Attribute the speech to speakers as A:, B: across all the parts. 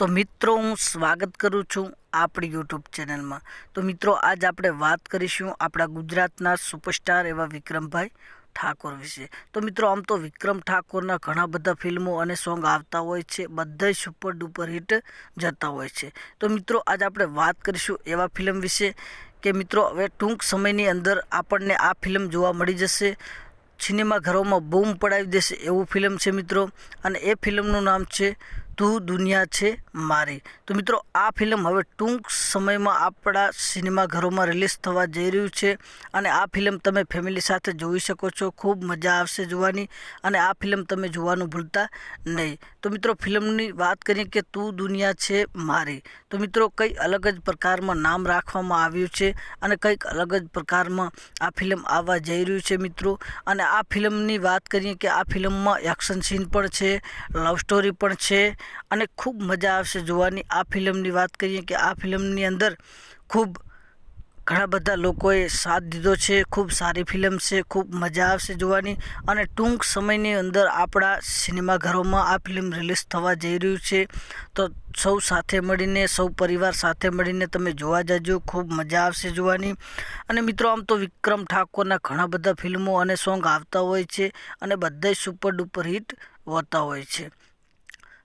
A: તો મિત્રો હું સ્વાગત કરું છું આપણી યુટ્યુબ ચેનલમાં। તો મિત્રો આજ આપણે વાત કરીશું આપણા ગુજરાતના સુપરસ્ટાર એવા વિક્રમભાઈ ઠાકોર વિશે। તો મિત્રો આમ તો વિક્રમ ઠાકોરના ઘણા બધા ફિલ્મો અને સોંગ આવતા હોય છે, બધાય સુપર ડુપર હિટ જતા હોય છે। તો મિત્રો આજ આપણે વાત કરીશું એવા ફિલ્મ વિશે કે મિત્રો હવે ટૂંક સમયની અંદર આપણને આ ફિલ્મ જોવા મળી જશે, સિનેમાઘરોમાં બૂમ પડાવી દેશે એવું ફિલ્મ છે મિત્રો। અને એ ફિલ્મનું નામ છે તું દુનિયા છે મારી। તો મિત્રો આ ફિલ્મ હવે ટૂંક સમયમાં આપણા સિનેમાઘરોમાં રિલીઝ થવા જઈ રહ્યું છે અને આ ફિલ્મ તમે ફેમિલી સાથે જોઈ શકો છો, ખૂબ મજા આવશે જોવાની અને આ ફિલ્મ તમે જોવાનું ભૂલતા નહીં। તો મિત્રો ફિલ્મની વાત કરીએ કે તું દુનિયા છે મારી, તો મિત્રો કંઈ અલગ જ પ્રકારમાં નામ રાખવામાં આવ્યું છે અને કંઈક અલગ જ પ્રકારમાં આ ફિલ્મ આવવા જઈ રહ્યું છે મિત્રો। અને આ ફિલ્મની વાત કરીએ કે આ ફિલ્મમાં એક્શન સીન પણ છે, લવ સ્ટોરી પણ છે અને ખૂબ મજા આવશે જોવાની। આ ફિલ્મની વાત કરીએ કે આ ફિલ્મની અંદર ખૂબ ઘણા બધા લોકોએ સાથ દીધો છે, ખૂબ સારી ફિલ્મ છે, ખૂબ મજા આવશે જોવાની અને ટૂંક સમયની અંદર આપણા સિનેમાઘરોમાં આ ફિલ્મ રિલીઝ થવા જઈ રહ્યું છે। તો સૌ સાથે મળીને, સૌ પરિવાર સાથે મળીને તમે જોવા જજો, ખૂબ મજા આવશે જોવાની। અને મિત્રો આમ તો વિક્રમ ઠાકોરના ઘણા બધા ફિલ્મો અને સોંગ આવતા હોય છે અને બધાય સુપર ડુપર હિટ હોતા હોય છે।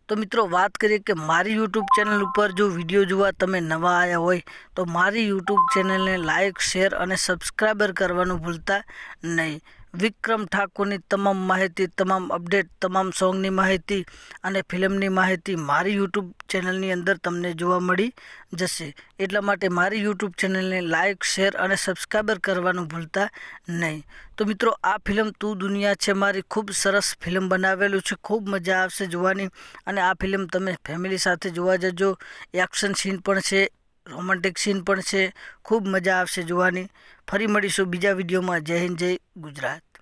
A: તો મિત્રો વાત કરીએ કે મારી યુટ્યુબ ચેનલ ઉપર જો વિડીયો જોવા તમે નવા આવ્યા હોય તો મારી યુટ્યુબ ચેનલને લાઇક, શેર અને સબસ્ક્રાઈબર કરવાનું ભૂલતા નહીં। વિક્રમ ઠાકોરની તમામ માહિતી, તમામ અપડેટ, તમામ સોંગની માહિતી અને ફિલ્મની માહિતી મારી યુટ્યુબ ચેનલની અંદર તમને જોવા મળી જશે। એટલા માટે મારી યુટ્યુબ ચેનલને લાઇક, શેર અને સબસ્ક્રાઈબર કરવાનું ભૂલતા નહીં। તો મિત્રો આ ફિલ્મ તું દુનિયા છે મારી ખૂબ સરસ ફિલ્મ બનાવેલું છે, ખૂબ મજા આવશે જોવાની અને આ ફિલ્મ તમે ફેમિલી સાથે જોવા જજો। એક્શન સીન પણ છે, રોમેન્ટિક સીન પણ છે, ખૂબ મજા આવશે જોવાની। ફરી મળીશું બીજા વિડીયોમાં। જય હિન્દ, જય ગુજરાત।